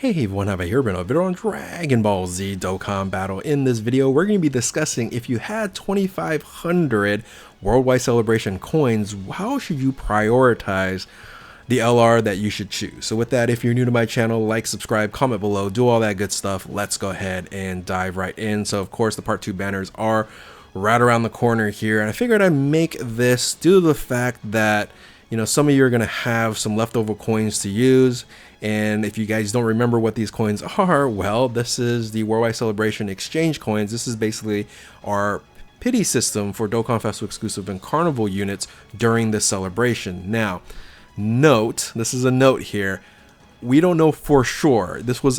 Hey everyone, have I here been a video on Dragon Ball Z Dokkan Battle. In this video, we're going to be discussing if you had 2,500 Worldwide Celebration coins, how should you prioritize the LR that you should choose? So with that, if you're new to my channel, like, subscribe, comment below, do all that good stuff. Let's go ahead and dive right in. So of course, the part 2 banners are right around the corner here, and I figured I'd make this due to the fact that some of you are going to have some leftover coins to use. And if you guys don't remember what these coins are, well, this is the Worldwide Celebration Exchange coins. This is basically our pity system for Dokkan Festival exclusive and Carnival units during this celebration. Now, note, this is a note here, we don't know for sure. This was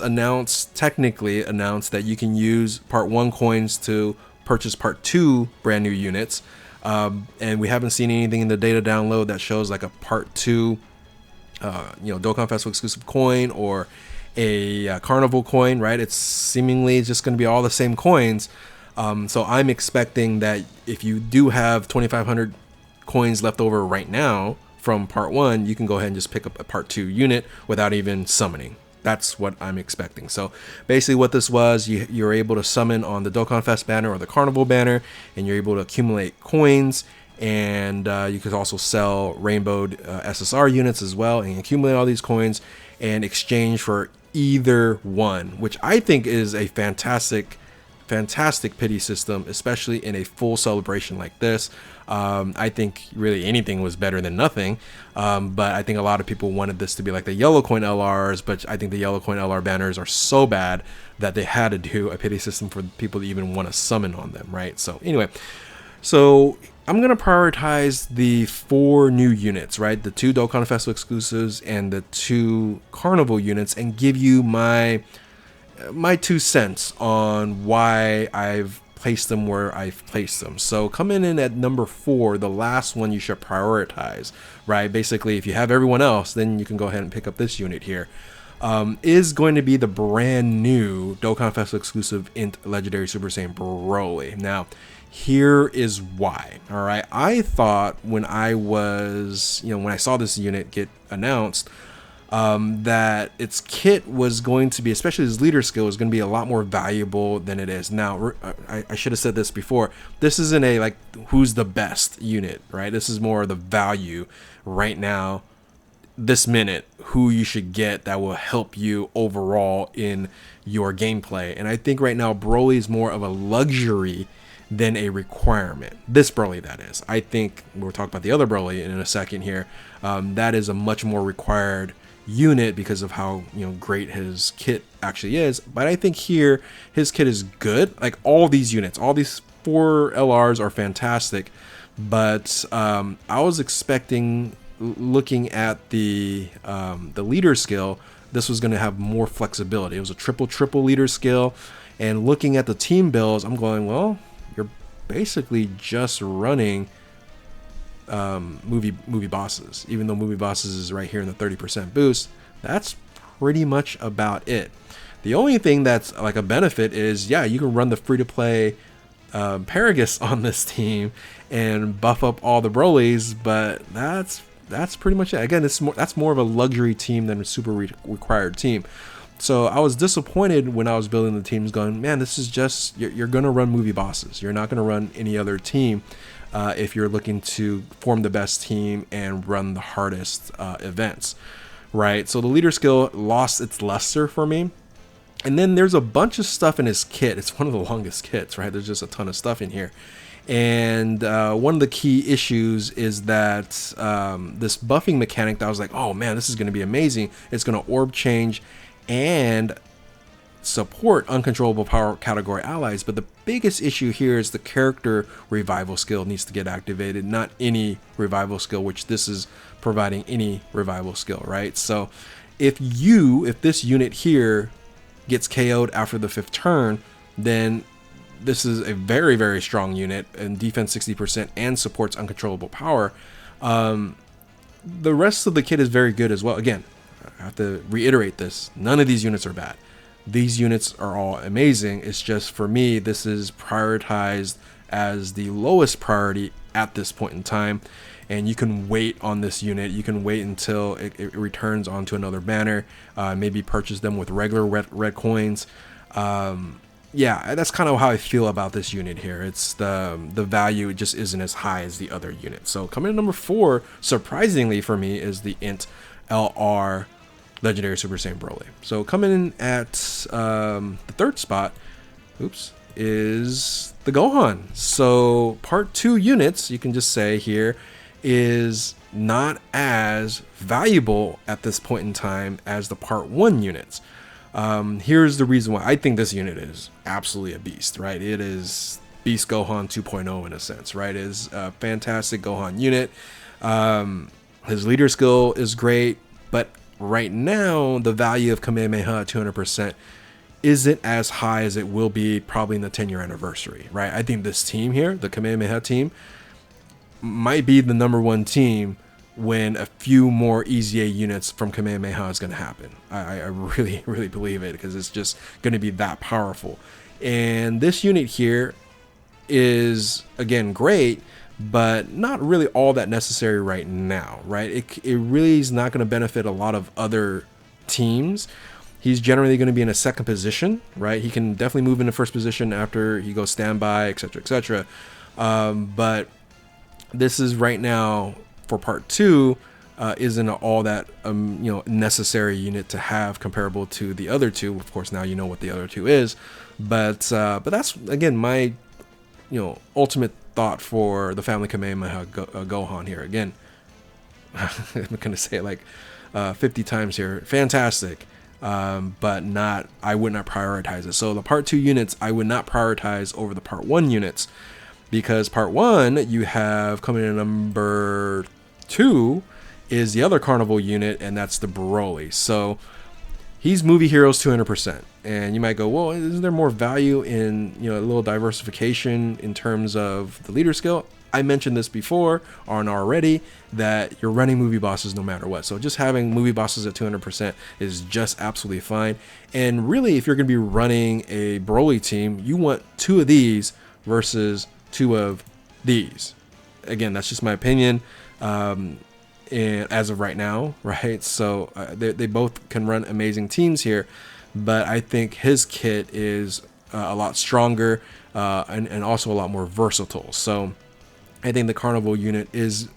technically announced that you can use part 1 coins to purchase part 2 brand new units. And we haven't seen anything in the data download that shows like a part 2 Dokkan Festival exclusive coin or a Carnival coin, right? It's seemingly just going to be all the same coins. So I'm expecting that if you do have 2,500 coins left over right now from part 1, you can go ahead and just pick up a part 2 unit without even summoning. That's what I'm expecting. So basically what this was, you're able to summon on the Dokkan Fest banner or the Carnival banner, and you're able to accumulate coins. And you could also sell rainbowed SSR units as well and accumulate all these coins and exchange for either one, which I think is a fantastic pity system, especially in a full celebration like this. I think really anything was better than nothing, but I think a lot of people wanted this to be like the yellow coin LRs, but I think the yellow coin LR banners are so bad that they had to do a pity system for people to even want to summon on them, right? So anyway, so I'm going to prioritize the 4 new units, right? The 2 Dokkan Festival exclusives and the 2 Carnival units, and give you my 2 cents on why I've placed them where I've placed them. So coming in at number 4, the last one you should prioritize, right? Basically, if you have everyone else, then you can go ahead and pick up this unit here. Is going to be the brand new Dokkan Festival exclusive Int Legendary Super Saiyan Broly. Now, here is why. All right, I thought when I was, when I saw this unit get announced, that its kit was going to be, especially his leader skill, was going to be a lot more valuable than it is now. I should have said this before. This isn't a like who's the best unit, right? This is more of the value right now, this minute, who you should get that will help you overall in your gameplay. And I think right now Broly is more of a luxury than a requirement. This Broly, that is. I think we'll talk about the other Broly in a second here. That is a much more required unit because of how great his kit actually is. But I think here his kit is good. Like all these units, all these 4 LRs are fantastic. But I was expecting, looking at the leader skill, this was going to have more flexibility. It was a triple leader skill, and looking at the team builds, I'm going, well, you're basically just running movie bosses. Even though movie bosses is right here in the 30% boost, that's pretty much about it. The only thing that's like a benefit is, yeah, you can run the free-to-play Paragus on this team and buff up all the Brolys, but that's pretty much it. Again, that's more of a luxury team than a super required team. So I was disappointed when I was building the teams, going, man, this is just, you're going to run movie bosses. You're not going to run any other team if you're looking to form the best team and run the hardest events, right? So the leader skill lost its luster for me. And then there's a bunch of stuff in his kit. It's one of the longest kits, right? There's just a ton of stuff in here. And one of the key issues is that this buffing mechanic that I was like, oh man, this is going to be amazing. It's going to orb change and support uncontrollable power category allies. But the biggest issue here is the character revival skill needs to get activated, not any revival skill, which this is providing any revival skill, right? So if this unit here gets KO'd after the 5th turn, then this is a very, very strong unit, and defense 60% and supports uncontrollable power. The rest of the kit is very good as well. Again, I have to reiterate this. None of these units are bad. These units are all amazing. It's just, for me, this is prioritized as the lowest priority at this point in time. and you can wait on this unit. You can wait until it returns onto another banner, maybe purchase them with regular red coins. Yeah, that's kind of how I feel about this unit here. It's the value just isn't as high as the other units. So coming in number 4, surprisingly for me, is the Int LR Legendary Super Saiyan Broly. So coming in at the 3rd spot, is the Gohan. So part 2 units, you can just say here, is not as valuable at this point in time as the part 1 units. Here's the reason why I think this unit is absolutely a beast, right? It is Beast Gohan 2.0 in a sense, right? It is a fantastic Gohan unit. His leader skill is great, but right now the value of Kamehameha at 200% isn't as high as it will be probably in the 10-year anniversary, right? I think this team here, the Kamehameha team, might be the #1 team when a few more EZA units from Kamehameha is going to happen. I really, really believe it, because it's just going to be that powerful. And this unit here is, again, great, but not really all that necessary right now, right? It really is not going to benefit a lot of other teams. He's generally going to be in a 2nd position, right? He can definitely move into 1st position after he goes standby, etc., etc. But this is right now, for part 2, isn't all that necessary unit to have comparable to the other 2. Of course, now you know what the other 2 is, but that's, again, my ultimate thought for the family Kamehameha Gohan here. Again, I'm gonna say it like 50 times here. Fantastic, but I would not prioritize it. So the part 2 units I would not prioritize over the part 1 units, because part 1 you have coming in number 2 is the other Carnival unit, and that's the Broly. So he's movie heroes 200%, and you might go, well, isn't there more value in a little diversification in terms of the leader skill? I mentioned this before already, that you're running movie bosses no matter what. So just having movie bosses at 200% is just absolutely fine. And really, if you're going to be running a Broly team, you want 2 of these versus 2 of these. Again, that's just my opinion. And as of right now, right? So they both can run amazing teams here, but I think his kit is a lot stronger and also a lot more versatile. So I think the Carnival unit is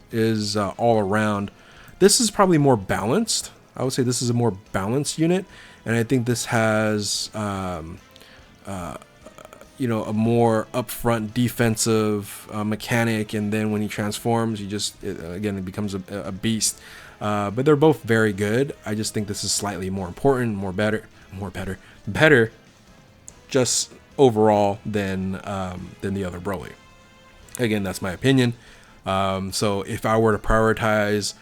all around. This is probably more balanced. I would say this is a more balanced unit, and I think this has a more upfront defensive mechanic, and then when he transforms, it becomes a beast. But they're both very good. I just think this is slightly more important, better, just overall than the other Broly. Again, that's my opinion. So if I were to prioritize,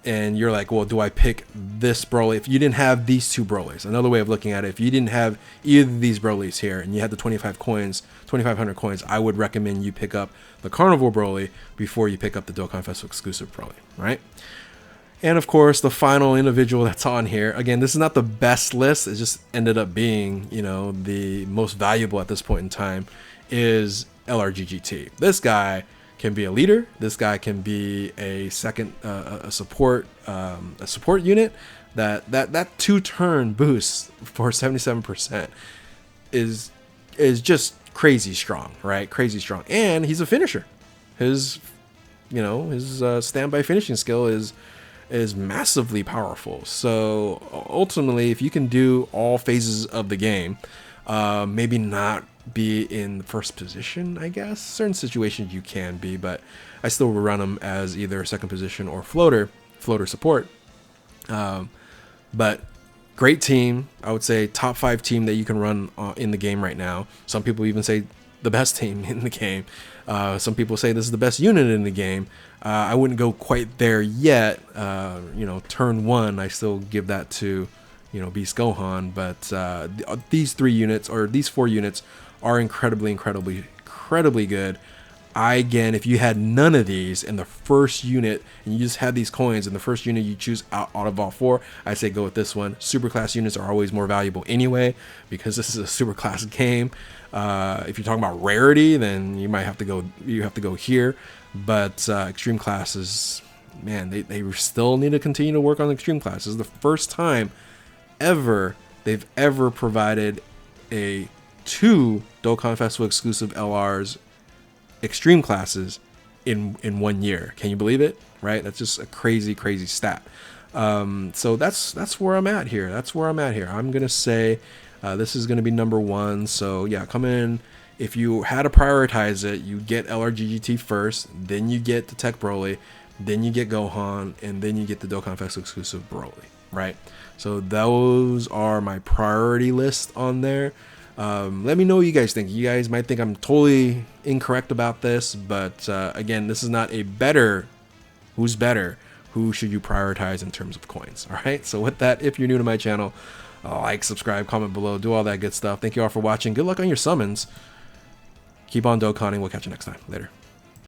and you're like, well, do I pick this Broly? If you didn't have these 2 Brolys, another way of looking at it, if you didn't have either of these Brolys here, and you had the 2,500 coins, I would recommend you pick up the Carnival Broly before you pick up the Dokkan Festival exclusive Broly, right? And of course, the final individual that's on here, again, this is not the best list, it just ended up being, the most valuable at this point in time, is LRGGT. This guy can be a leader. This guy can be a second a support unit. That 2-turn boost for 77% is just crazy strong, right? Crazy strong, and he's a finisher. His standby finishing skill is massively powerful. So ultimately, if you can do all phases of the game, maybe not be in the 1st position, I guess. Certain situations you can be, but I still will run them as either 2nd position or floater support. But great team. I would say top 5 team that you can run in the game right now. Some people even say the best team in the game. Some people say this is the best unit in the game. I wouldn't go quite there yet. Turn 1, I still give that to Beast Gohan, but these 3 units, or these 4 units, are incredibly good. Again, if you had none of these in the first unit and you just had these coins in the first unit you choose out of all four, I say go with this one. Super class units are always more valuable anyway because this is a super class game. If you're talking about rarity, then you might have to go here. But extreme classes, man, they still need to continue to work on extreme classes. This is the first time they've ever provided a 2 Dokkan Festival exclusive LRs extreme classes in 1 year. Can you believe it? Right? That's just a crazy stat. So that's where I'm at here. I'm gonna say this is gonna be number 1. So yeah, come in. If you had to prioritize it, you get LRGGT first, then you get the Tech Broly, then you get Gohan, and then you get the Dokkan Festival exclusive Broly. Right? So those are my priority list on there. Let me know what you guys think. You guys might think I'm totally incorrect about this, but again, this is not a who's better, who should you prioritize in terms of coins. All right, so with that, if you're new to my channel, like, subscribe, comment below, do all that good stuff. Thank you all for watching. Good luck on your summons. Keep on Dokkaning. We'll catch you next time. Later.